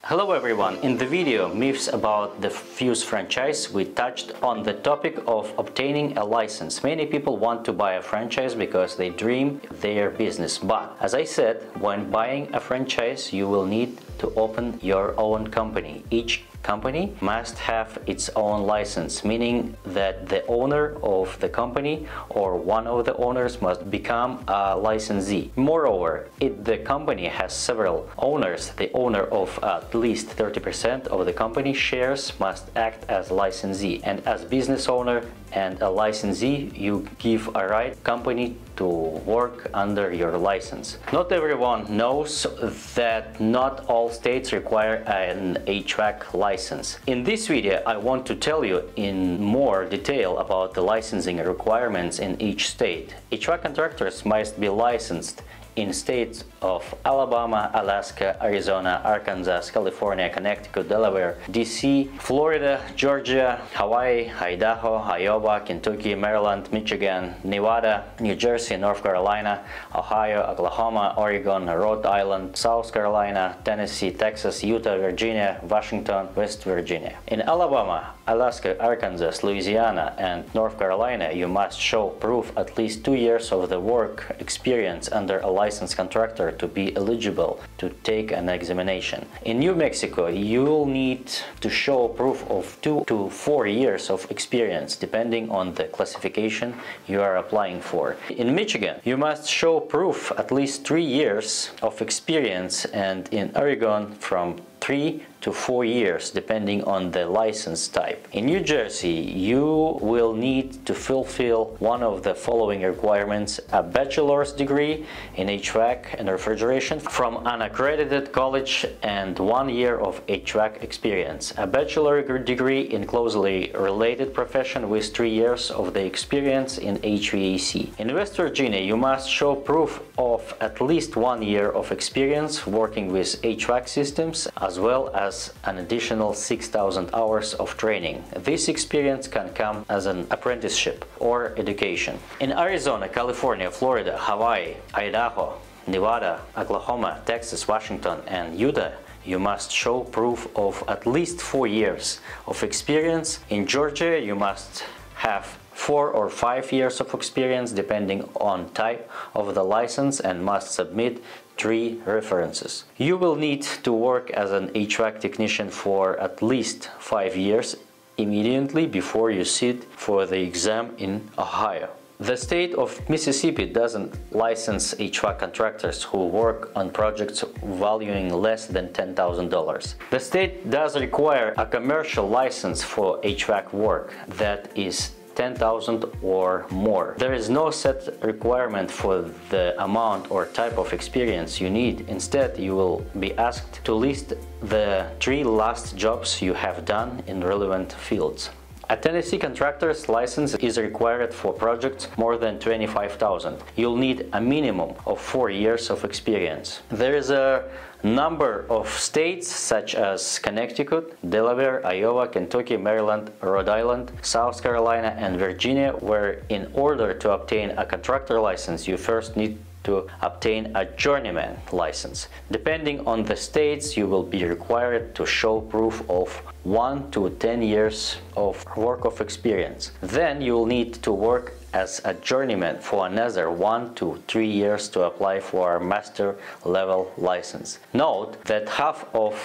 Hello everyone, in the video Myths about the Fuse franchise we touched on the topic of obtaining a license. Many people want to buy a franchise because they dream their business, but as I said, when buying a franchise you will need to open your own company. Each company must have its own license, meaning that the owner of the company or one of the owners must become a licensee. Moreover, if the company has several owners, the owner of at least 30% of the company shares must act as licensee, and as business owner and a licensee you give a right company to work under your license. Not everyone knows that not all states require an HVAC license. In this video I want to tell you in more detail about the licensing requirements in each state. HVAC contractors must be licensed in states of Alabama, Alaska, Arizona, Arkansas, California, Connecticut, Delaware, DC, Florida, Georgia, Hawaii, Idaho, Iowa, Kentucky, Maryland, Michigan, Nevada, New Jersey, North Carolina, Ohio, Oklahoma, Oregon, Rhode Island, South Carolina, Tennessee, Texas, Utah, Virginia, Washington, West Virginia. In Alabama, Alaska, Arkansas, Louisiana, and North Carolina, you must show proof at least 2 years of the work experience under a licensed contractor to be eligible to take an examination. In New Mexico, you'll need to show proof of 2 to 4 years of experience, depending on the classification you are applying for. In Michigan, you must show proof at least 3 years of experience, and in Oregon from 3 to 4 years, depending on the license type. In New Jersey, you will need to fulfill one of the following requirements: a bachelor's degree in HVAC and refrigeration from an accredited college and 1 year of HVAC experience, a bachelor degree in closely related profession with 3 years of the experience in HVAC. In West Virginia, you must show proof of at least 1 year of experience working with HVAC systems, as well as an additional 6,000 hours of training. This experience can come as an apprenticeship or education. In Arizona, California, Florida, Hawaii, Idaho, Nevada, Oklahoma, Texas, Washington, and Utah, you must show proof of at least 4 years of experience. In Georgia, you must have 4 or 5 years of experience depending on type of the license, and must submit 3 references. You will need to work as an HVAC technician for at least 5 years immediately before you sit for the exam in Ohio. The state of Mississippi doesn't license HVAC contractors who work on projects valuing less than $10,000. The state does require a commercial license for HVAC work that is $10,000 or more. There is no set requirement for the amount or type of experience you need. Instead, you will be asked to list the 3 last jobs you have done in relevant fields. A Tennessee contractor's license is required for projects more than $25,000. You'll need a minimum of 4 years of experience. There is a number of states such as Connecticut, Delaware, Iowa, Kentucky, Maryland, Rhode Island, South Carolina, and Virginia, where in order to obtain a contractor license you first need to obtain a journeyman license. Depending on the states, you will be required to show proof of 1 to 10 years of work of experience. Then you will need to work as a journeyman for another 1 to 3 years to apply for a master level license. Note that half of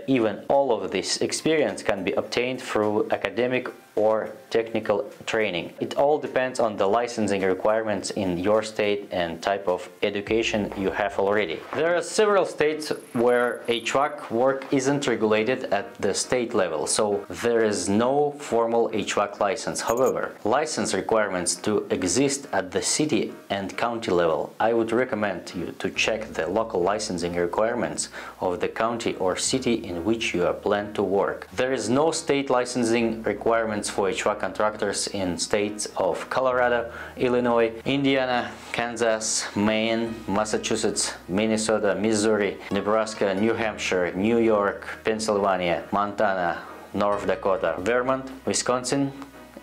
even all of this experience can be obtained through academic or technical training. It all depends on the licensing requirements in your state and type of education you have already. There are several states where HVAC work isn't regulated at the state level, so there is no formal HVAC license. However, license requirements do exist at the city and county level. I would recommend you to check the local licensing requirements of the county or city in which you are planned to work. There is no state licensing requirements for HVAC contractors in states of Colorado, Illinois, Indiana, Kansas, Maine, Massachusetts, Minnesota, Missouri, Nebraska, New Hampshire, New York, Pennsylvania, Montana, North Dakota, Vermont, Wisconsin,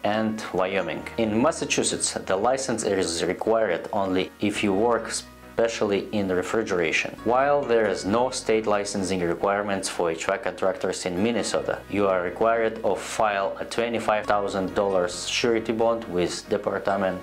and Wyoming. In Massachusetts, the license is required only if you work especially in refrigeration. While there is no state licensing requirements for HVAC contractors in Minnesota, you are required to file a $25,000 surety bond with Department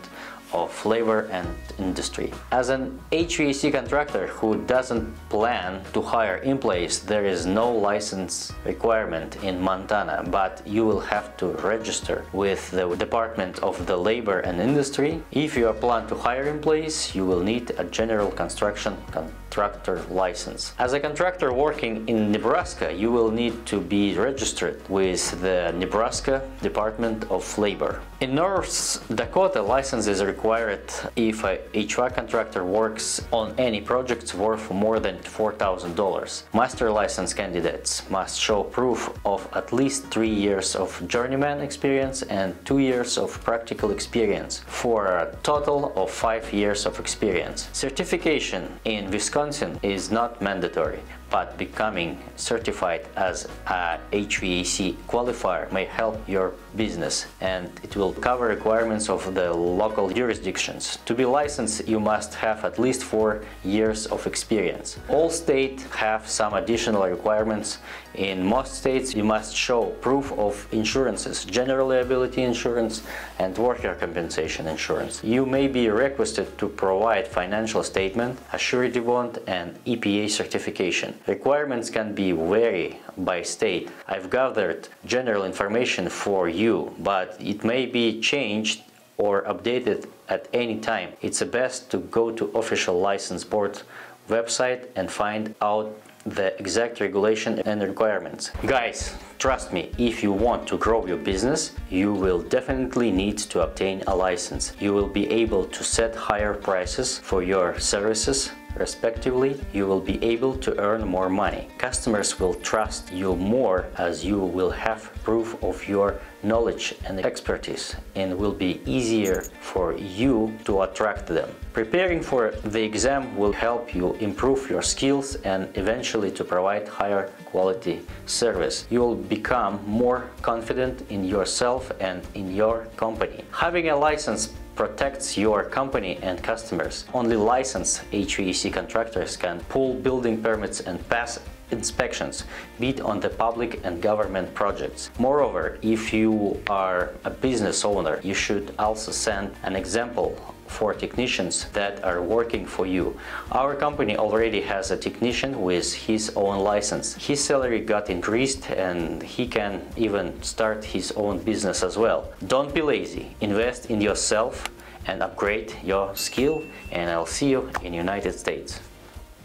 of Labor and Industry. As an HVAC contractor who doesn't plan to hire employees, there is no license requirement in Montana, but you will have to register with the Department of the Labor and Industry. If you plan to hire employees, you will need a general construction contractor license. As a contractor working in Nebraska, you will need to be registered with the Nebraska Department of Labor. In North Dakota, license is required if a HVAC contractor works on any projects worth more than $4,000. Master license candidates must show proof of at least 3 years of journeyman experience and 2 years of practical experience for a total of 5 years of experience. Certification in Wisconsin is not mandatory, but becoming certified as a HVAC qualifier may help your business, and it will cover requirements of the local jurisdictions. To be licensed, you must have at least 4 years of experience. All states have some additional requirements. In most states, you must show proof of insurances, general liability insurance and worker compensation insurance. You may be requested to provide financial statement, a surety bond, and EPA certification. Requirements can vary by state. I've gathered general information for you, but it may be changed or updated at any time. It's best to go to official license board website and find out the exact regulation and requirements. Guys, trust me, if you want to grow your business, you will definitely need to obtain a license. You will be able to set higher prices for your services. Respectively, you will be able to earn more money. Customers will trust you more as you will have proof of your knowledge and expertise, and will be easier for you to attract them. Preparing for the exam will help you improve your skills and eventually to provide higher quality service. You will become more confident in yourself and in your company. Having a license protects your company and customers. Only licensed HVAC contractors can pull building permits and pass inspections, be it on the public and government projects. Moreover, if you are a business owner, you should also send an example for technicians that are working for you. Our company already has a technician with his own license. His salary got increased and he can even start his own business as well. Don't be lazy. Invest in yourself and upgrade your skill, and I'll see you in United States.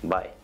Bye.